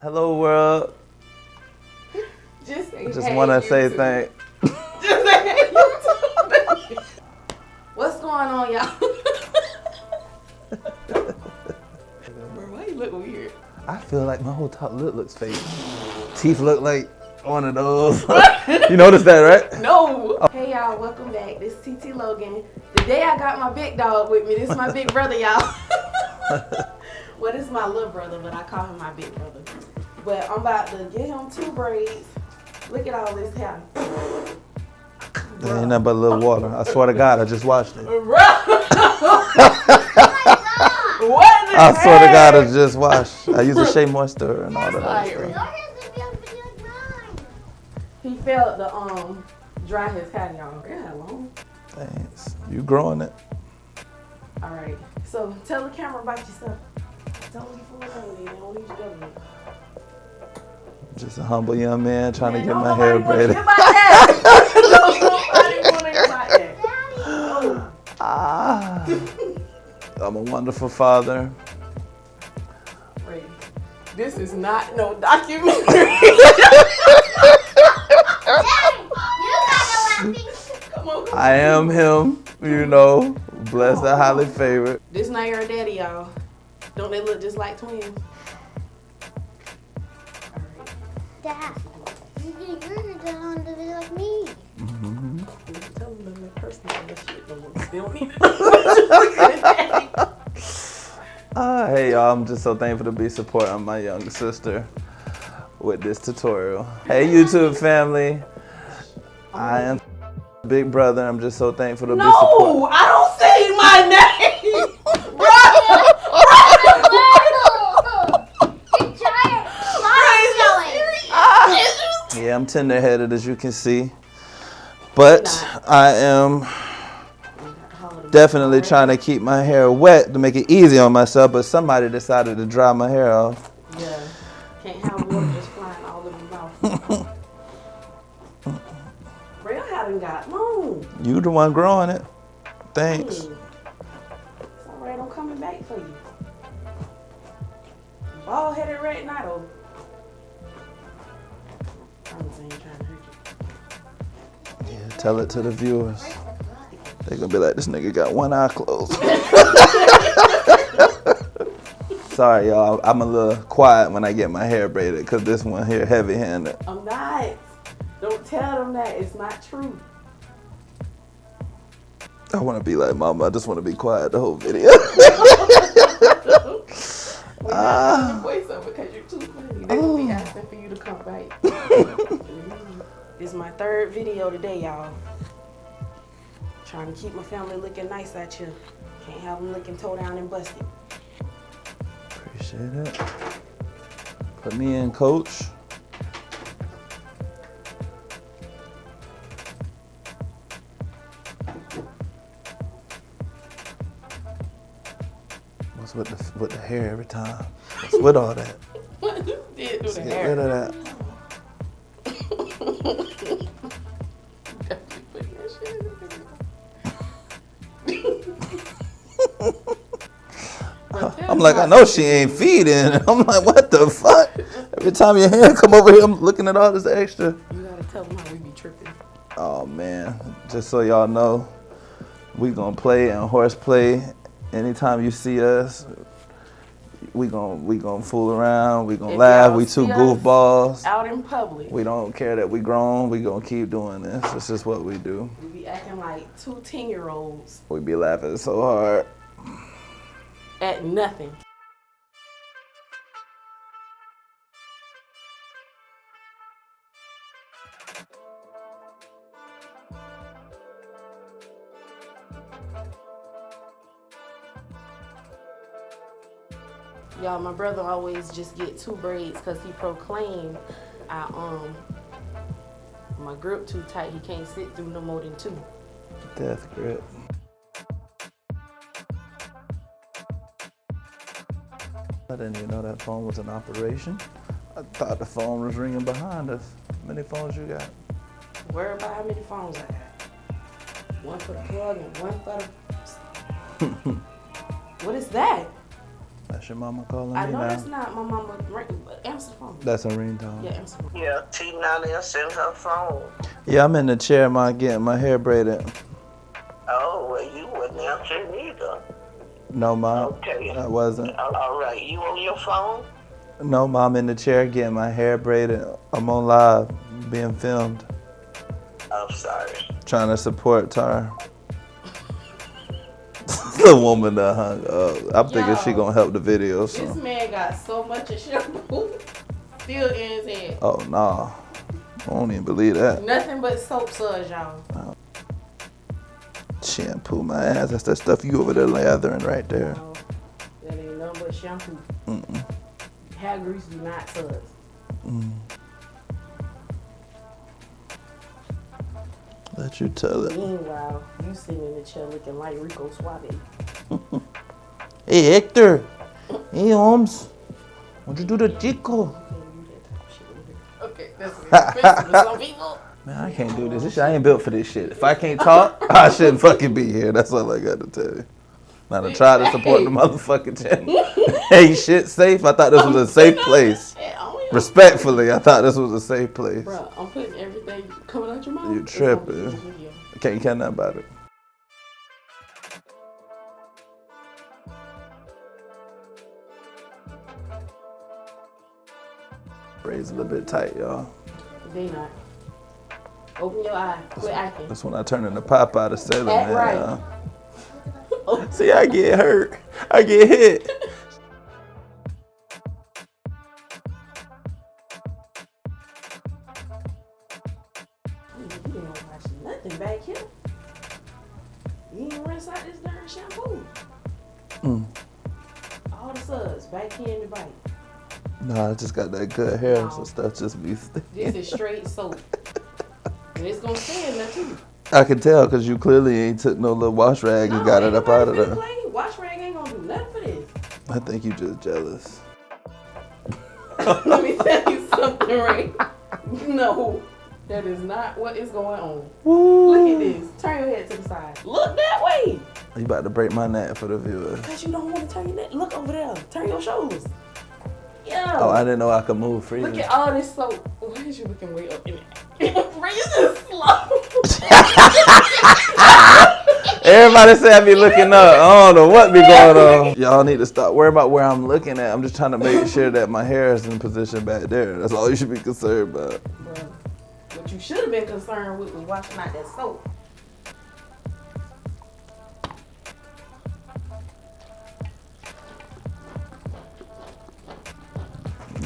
Hello, world. Just say, I just hey, want to say YouTube. thank. Just say, hey, YouTube. What's going on, y'all? Bro, why you look weird? I feel like my whole top lip looks fake. Teeth look like one of those. You noticed that, right? No. Oh. Hey, y'all. Welcome back. This is TT Logan. Today I got my big dog with me. This is my big brother, y'all. Well, this is my little brother, but I call him my big brother. But I'm about to get him 2 braids. Look at all this hair. There ain't nothing but a little water. I swear to God, I just watched it. What is I swear to God, I just washed. I use a Shea Moisture and all that other stuff. He felt the dry his hair, y'all. Yeah, long. Thanks. You growing it. All right. So tell the camera about yourself. Tell them you full of money. They don't need your government. Just a humble young man trying to get don't my hair nobody braided. wanna hear about that. Don't nobody want to hear about that. No. I'm a wonderful father. Wait. This is not no documentary. Come on. I am him, you know, blessed and highly favored. This not your daddy, y'all. Don't they look just like twins? Dad, you're going to be like me. Mm-hmm. Tell them to make personal that shit no more. They don't need it. Hey y'all, I'm just so thankful to be supporting my younger sister with this tutorial. Hey YouTube family, I am big brother. I'm just so thankful to be supporting. No, I don't say my name, bro. Yeah, I'm tender-headed as you can see, but I am definitely trying to keep my hair wet to make it easy on myself, but somebody decided to dry my hair off. Yeah, can't have water just flying all over my mouth. Bro, your hair done got long. You the one growing it. Thanks. It's alright, I'm coming back for you. Bald-headed red Nato. I'm just ain't trying to hurt you. Yeah, tell it to the viewers. They're gonna be like, this nigga got one eye closed. Sorry, y'all. I'm a little quiet when I get my hair braided because this one here heavy-handed. I'm not. Don't tell them that. It's not true. I want to be like mama. I just want to be quiet the whole video. We're not doing the voiceover because you're too funny. They will be asking for you to come back. This is my 3rd video today, y'all. Trying to keep my family looking nice at you. Can't have them looking toe down and busted. Appreciate it. Put me in, coach. What's with the hair every time? What's with all that? What did do the Get hair? rid of that. I'm like, I know she ain't feeding. I'm like, what the fuck? Every time your hand come over here, I'm looking at all this extra. You gotta tell them how we be tripping. Oh man, just so y'all know, we gonna play and horseplay. Anytime you see us, we gonna fool around. We gonna laugh. We 2 goofballs. Out in public. We don't care that we grown. We gonna keep doing this. This is what we do. We be acting like 2 10-year-olds. We be laughing so hard. At nothing. Y'all, my brother always just get 2 braids because he proclaimed my grip too tight. He can't sit through no more than 2. Death grip. I didn't even know that phone was in operation. I thought the phone was ringing behind us. How many phones you got? Worry about how many phones I got. One for the plug and one for the... What is that? That's your mama calling I me know now. that's not my mama. Answer the phone. That's a ringtone. Yeah, answer the phone. Yeah, T now answering her phone. Yeah, I'm in the chair, man, getting my hair braided. Oh, well, you wasn't answering either. No, Mom. Okay. I wasn't. All right, you on your phone? No, Mom, in the chair getting my hair braided. I'm on live, being filmed. I'm sorry. Trying to support Tar. The woman that hung up. I'm thinking she gonna help the video. This So. man got so much of shampoo still in his head. Oh, nah. I don't even believe that. Nothing but soap suds, y'all. Shampoo my ass. That's that stuff you over there lathering right there. No, that ain't nothing but shampoo. Mm-mm. Hair grease do not suds. Let you tell it. Meanwhile, you sitting in the chair looking like Rico Suave. Hey, Hector. Hey, Holmes. What'd you do to Chico? Okay, that's expensive for some people. Man, I can't do this. I ain't built for this shit. If I can't talk, I shouldn't fucking be here. That's all I got to tell you. Now to try to support the motherfucking channel. Hey, shit safe? I thought this was a safe place. Respectfully, I thought this was a safe place. Bro, I'm putting everything coming out your mouth. You tripping. Can't care nothing about it. Braids a little bit tight, y'all. They not. Open your eye. Quit acting. That's when I turn into Popeye the Sailor Act Man. right. Y'all. See, I get hurt. I get hit. You didn't wash nothing back here. You didn't rinse out this darn shampoo. All the suds back here in the bite. Nah, I just got that good hair, No. so stuff just be This sticking. is straight soap. And it's gonna stay in there too. I can tell because you clearly ain't took no little wash rag and got it up out of there. Wash rag ain't gonna do nothing for this. I think you just jealous. Let me tell you something, Ray. No, that is not what is going on. Woo. Look at this. Turn your head to the side. Look that way. You about to break my neck for the viewers. Because you don't want to turn your neck. Look over there. Turn your shoulders. Yeah. Oh, I didn't know I could move freely. Look at all this soap. Why is you looking way up in it? Ray is just slow. Everybody say I be looking up. I don't know what be going on. Y'all need to stop worrying about where I'm looking at. I'm just trying to make sure that my hair is in position back there. That's all you should be concerned about. Bro, what you should have been concerned with was washing out that soap.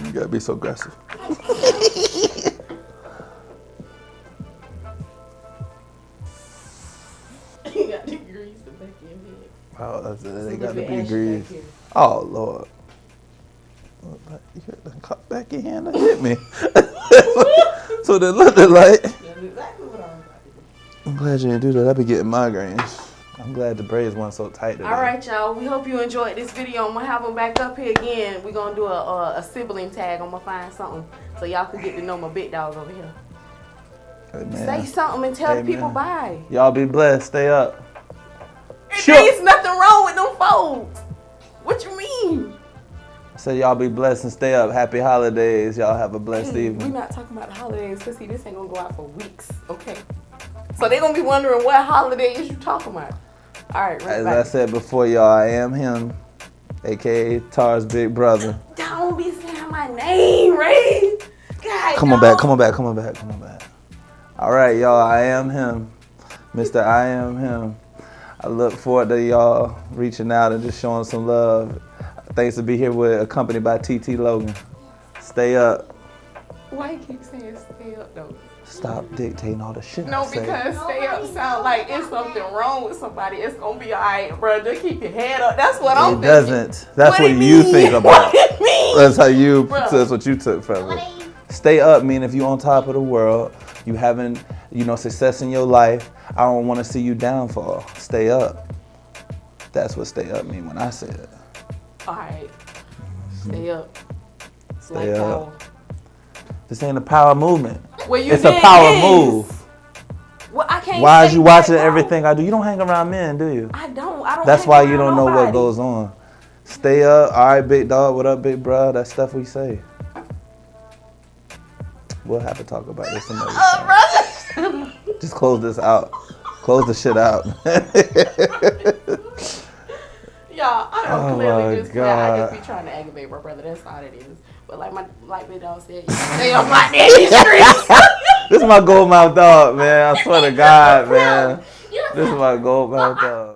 You gotta be so aggressive. You got the grease the back of your head. Oh, that's it. They It's a got to little be bit ashy greased. back here. Oh, Lord. You got to cut back your hand and hit me. So they looked like. That's exactly what I was about to do. I'm glad you didn't do that. I be getting migraines. I'm glad the braids weren't so tight today. All right, y'all. We hope you enjoyed this video. I'm going to have them back up here again. We're going to do a sibling tag. I'm going to find something so y'all can get to know my big dogs over here. Amen. Say something and tell the people Amen. bye. Y'all be blessed. Stay up. There's nothing wrong with them folks. What you mean? I said y'all be blessed and stay up. Happy holidays. Y'all have a blessed We're evening. not talking about the holidays because see, this ain't going to go out for weeks, okay? So they're going to be wondering what holiday is you talking about. All right, As I said before, y'all, I am him, a.k.a. Tar's big brother. Don't be saying my name, Ray. God, Come on back. All right, y'all, I am him. Mr. I am him. I look forward to y'all reaching out and just showing some love. Thanks to be here with, accompanied by TT Logan. Stay up. Why you keep saying stay up, though? Stop dictating all the shit No, I say. because stay up sound like it's something wrong with somebody. It's going to be all right, bro. Just keep your head up. That's what I'm It thinking. doesn't. That's what it you mean? think about. What it mean? That's how you, Bruh. that's what you took from What it. are you? Stay up mean if you on top of the world, you having, success in your life, I don't want to see you downfall. Stay up. That's what stay up mean when I say it. All right. Stay up. Stay Like up. power. This ain't a power movement. Well, you It's a did power this. move. Well, I can't Why is say you that, watching bro. everything I do? You don't hang around men, do you? I don't That's hang why you around don't know what nobody. goes on. Stay up. All right, big dog. What up, big bro? That stuff we say. We'll have to talk about this another time. Just close this out. Close the shit out. Y'all, I don't Oh clearly my just play. I God. just be trying to aggravate my brother. That's all it is. But like Big Dog said, you stay on my daddy's streets. This is my gold mouth dog, man. I swear to God, man. This is my gold mouth dog.